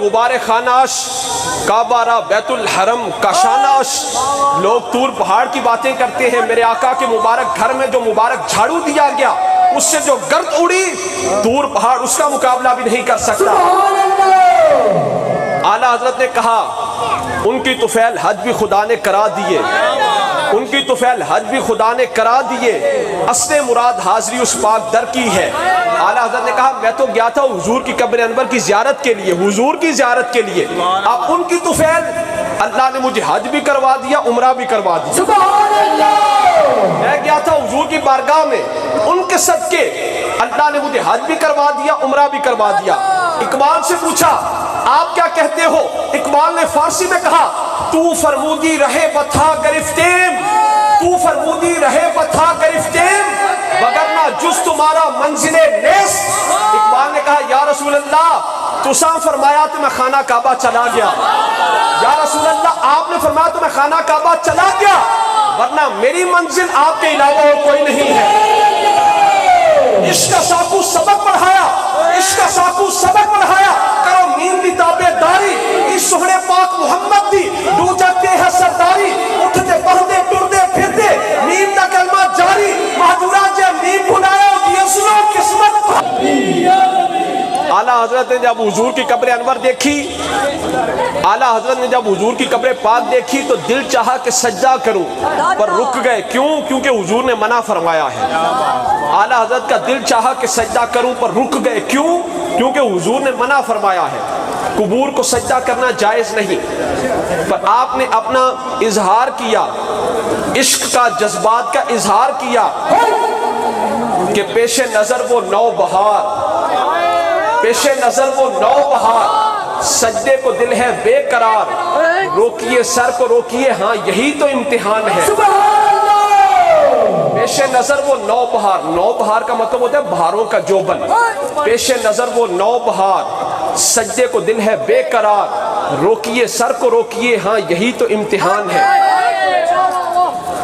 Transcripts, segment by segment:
غبار خاناش کعبہ را بیت الحرم کا شاناش. لوگ طور پہاڑ کی باتیں کرتے ہیں، میرے آقا کے مبارک گھر میں جو مبارک جھاڑو دیا گیا اس سے جو گرد اڑی طور پہاڑ اس کا مقابلہ بھی نہیں کر سکتا. اعلیٰ حضرت نے کہا ان کی طفیل حج بھی خدا نے کرا دیے، ان کی طفیل حج بھی خدا نے کرا دیے، اصل مراد حاضری اس پاک در کی ہے. اعلیٰ حضرت نے کہا میں تو گیا تھا حضور کی قبر انور کی زیارت کے لیے، حضور کی زیارت کے لیے، اب ان کی طفیل اللہ نے مجھے حج بھی کروا دیا، عمرہ بھی کروا دیا. میں گیا تھا حضور کی بارگاہ میں، ان کے صدقے اللہ نے مجھے حج بھی کروا دیا، عمرہ بھی کروا دیا. اقبال سے پوچھا آپ کیا کہتے ہو؟ اقبال نے فارسی میں کہا تو فرمودی رہے بتھا گرفتیم، تو فرمودی رہے بتھا گرفتیم وگرنہ جز تمہارا منزل نیست. اقبال نے کہا یا رسول اللہ تو ساں فرمایا تو میں خانہ کعبہ چلا گیا، یا رسول اللہ آپ نے فرمایا تو میں خانہ کعبہ چلا گیا، ورنہ میری منزل آپ کے علاوہ اور کوئی نہیں ہے. عشق کا ساکو سبق پڑھایا، عشق کا ساکو سبق پڑھایا، کرو نیم دی تابع داری، اس سہنے پاک محمد دی ڈو جاتے ہیں سرداری، اٹھتے بڑھتے ٹرتے پھرتے نیم دا کلمہ جاری، مہدورہ جب نیم بھلایا یہ سنو قسمت. اعلیٰ حضرت نے جب حضور کی قبر انور دیکھی، اعلیٰ حضرت نے جب حضور کی قبر پاک دیکھی تو دل چاہا کہ سجدہ کروں پر رک گئے. کیوں؟ کیونکہ حضور نے منع فرمایا ہے. اعلیٰ حضرت کا دل چاہا کہ سجدہ کروں پر رک گئے. کیوں؟ کیونکہ حضور نے منع فرمایا ہے. قبور کو سجدہ کرنا جائز نہیں، پر آپ نے اپنا اظہار کیا، عشق کا جذبات کا اظہار کیا کہ پیش نظر وہ نو بہار، پیش نظر وہ نو بہار، سجدے کو دل ہے بے قرار، روکیے سر کو روکیے ہاں یہی تو امتحان ہے. پیش نظر وہ نو بہار، نو بہار کا مطلب ہوتا ہے بہاروں کا جوبن. پیش نظر وہ نو بہار، سجدے کو دل ہے بے قرار، روکیے سر کو روکیے ہاں یہی تو امتحان ہے.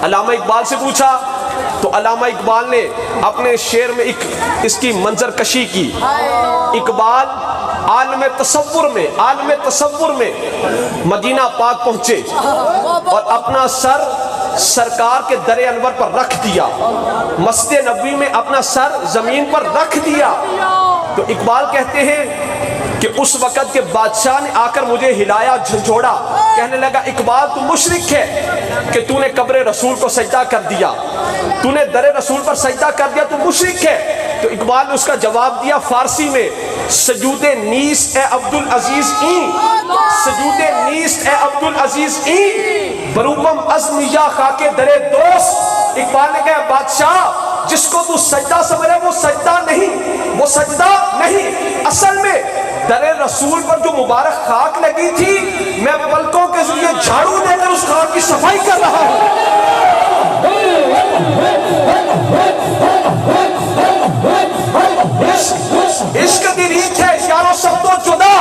علامہ اقبال سے پوچھا تو علامہ اقبال نے اپنے شعر میں اس کی منظر کشی کی. اقبال عالم تصور میں مدینہ پاک پہنچے اور اپنا سر سرکار کے در انور پر رکھ دیا، مسجد نبوی میں اپنا سر زمین پر رکھ دیا. تو اقبال کہتے ہیں کہ اس وقت کے بادشاہ نے آ کر مجھے ہلایا جھنجھوڑا، کہنے لگا اقبال تو مشرک ہے کہ تو نے قبر رسول کو سجدہ کر دیا، تو نے در رسول پر سجدہ کر دیا، تو مشرک ہے. تو اقبال نے اس کا جواب دیا فارسی میں سجود نیست اے عبدالعزیز این، سجود نیست اے عبدالعزیز این بروبم از نیا خاک در دوست. اقبال نے کہا بادشاہ جس کو تو سجدہ سمجھ رہے وہ سجدہ نہیں، وہ سجدہ نہیں، اصل میں در رسول پر جو مبارک خاک لگی تھی میں پلکوں کے ذریعے جھاڑو دے کر اس خاک کی صفائی کر رہا ہوں. عشق دی ریت ہے یارو سب تو جدا،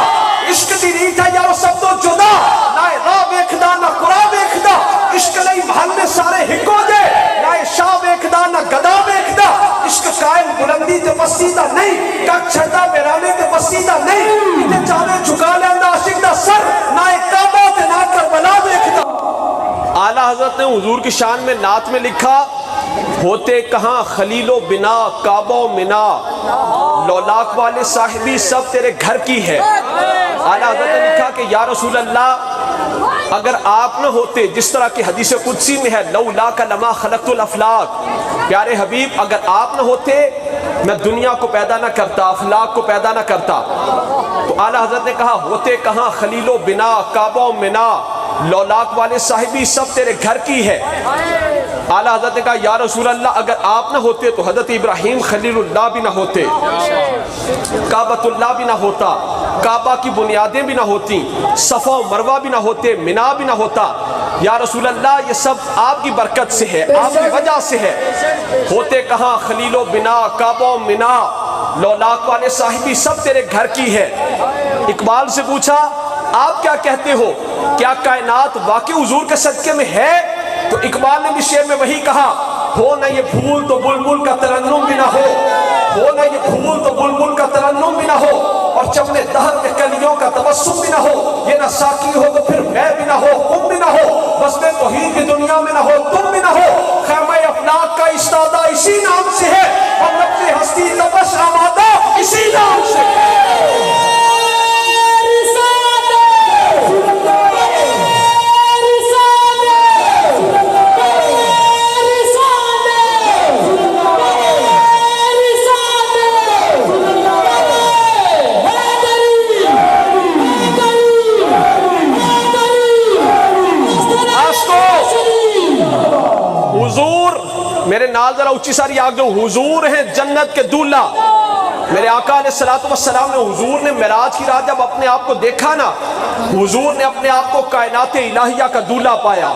عشق دی ریت ہے یارو سب تو جدا، نہ راہ ویکھدا نہ قرآن ویکھدا، عشق لئی محلے سارے ہکو دے، نہ شاہ ویکھدا نہ گدا ویکھدا، عشق قائم بلندی تے پسیدہ نہیں، کک چھڑدا بیرانے تے پسیدہ نہیں، تے چاہے جھکا لیندا عاشق دا سر، نہ کعبہ تے نہ کربلا ویکھدا. اعلیٰ حضرت نے حضور کی شان میں نعت میں لکھا ہوتے کہاں خلیل و بنا کعبہ و منا، لولاک والے صاحبی سب تیرے گھر کی ہے. اعلیٰ حضرت نے لکھا کہ یا رسول اللہ اگر آپ نہ ہوتے، جس طرح کی حدیث قدسی میں ہے لولاک لما خلقت الافلاق، پیارے حبیب اگر آپ نہ ہوتے میں دنیا کو پیدا نہ کرتا، افلاق کو پیدا نہ کرتا. تو اعلیٰ حضرت نے کہا ہوتے کہاں خلیل و بنا کعبہ و منا، لولاک والے صاحبی سب تیرے گھر کی ہے. اعلیٰ حضرت نے کہا یا رسول اللہ اگر آپ نہ ہوتے تو حضرت ابراہیم خلیل اللہ بھی نہ ہوتے، کعبۃ اللہ بھی نہ ہوتا، کعبہ کی بنیادیں بھی نہ ہوتی، صفا و مروہ بھی نہ ہوتے، منا بھی نہ ہوتا. یا رسول اللہ یہ سب آپ کی برکت سے ہے، آپ کی وجہ سے ہے. ہوتے کہاں خلیل و بنا کعبہ و منا، لولاک والے صاحبی سب تیرے گھر کی ہے. اقبال سے پوچھا آپ کیا کہتے ہو، کیا کائنات واقعی حضور کے صدقے میں ہے؟ تو اقبال نے بھی شعر میں وہی کہا ہو نہ یہ پھول تو بلبل کا ترنم بھی نہ ہو، ہو نہ یہ پھول تو بلبل کا ترنم بھی نہ ہو، اور چمنے دہر کے کلیوں کا تبسم بھی نہ ہو، یہ نہ ساقی ہو تو پھر میں بھی نہ ہو، تم بھی نہ ہو، بس میں توحید کی دنیا میں نہ ہو، تم بھی نہ ہو، خیمہ افلاک کا استادہ اسی نام سے ہے، اور اپنی ہستی تبش آمادہ اسی نام سے ہے۔ حضور میرے نال ذرا اچھی ساری آگ جو حضور ہیں جنت کے دولہ۔ میرے آقا علیہ السلام نے حضور نے معراج کی رات جب اپنے آپ کو دیکھا نا، حضور نے اپنے آپ کو کائنات الہیہ کا دولہ پایا،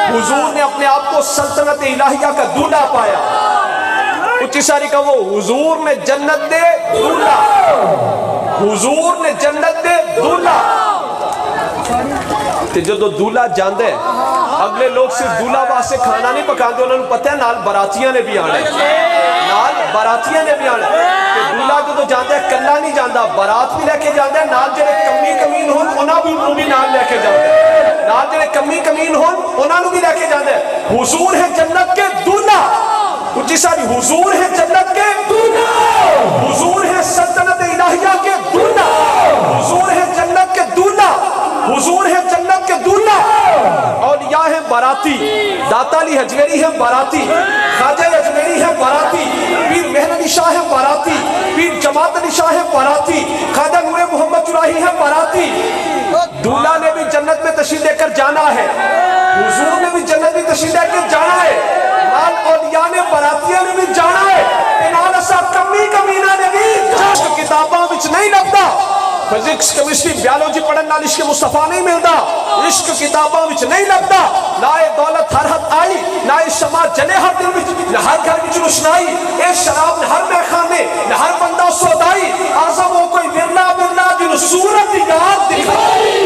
حضور نے اپنے آپ کو سلطنت الہیہ کا دولہ پایا۔ اچھی ساری کا وہ حضور نے جنت دے دولہ، حضور نے جنت دے دولہ۔ تے جدو دولہ جاندے اگلے لوگ صرف دولہ واسے کھانا نہیں پکاندے، انہوں نے پتہ ہے نال براتیاں نے بھی آنے، نال براتیاں نے بھی آنے۔ کہ دولہ جدو جاندے کلہ نہیں جاندہ، برات بھی لے کے جاندے، نال جڑے کمی کمین ہون انہوں بھی نال لے کے جاندے، نال جڑے کمی کمین ہون انہوں بھی لے کے جاندے۔ حضور ہے جنت کے دولہ، اچھی ساری حضور ہے جنت کے دولہ، حضور ہے سلطنت الہیہ کے دولہ، حضور ہے جنت کے دولہ، حضور ہے جنت کے دولہ۔ اولیاء ہیں باراتی، داتا علی حجویری ہیں باراتی، خواجہ اجمیری ہیں باراتی، پیر مہر علی شاہ ہیں باراتی، پیر جماعت علی شاہ ہیں باراتی، خواجہ نور محمد چراہی ہیں باراتی۔ دولہ نے بھی جنت میں تشریف لے کر جانا ہے، حضور نے بھی جنت میں تشریف لے کر جانا ہے، نال اولیاء نے براتیاں نے بھی جانا ہے، نال اسا کمی کمینہ نے بھی جانا۔ کتاباں وچ نہیں لگتا، فزکس کیمسٹری بیالوجی پڑھن نال عشق مصطفیٰ نہیں ملتا، عشق کتاباں وچ نہیں لگتا۔ نہ اے دولت ہر حد آئی، نہ اے شمع جلے ہر دل وچ، نہ ہر گھر وچ روشنائی، اے شراب نہ ہر میخانے، نہ ہر بندہ سودائی، اعظم ہو کوئی ورلا ورلا جن صورت یاد دکھائی۔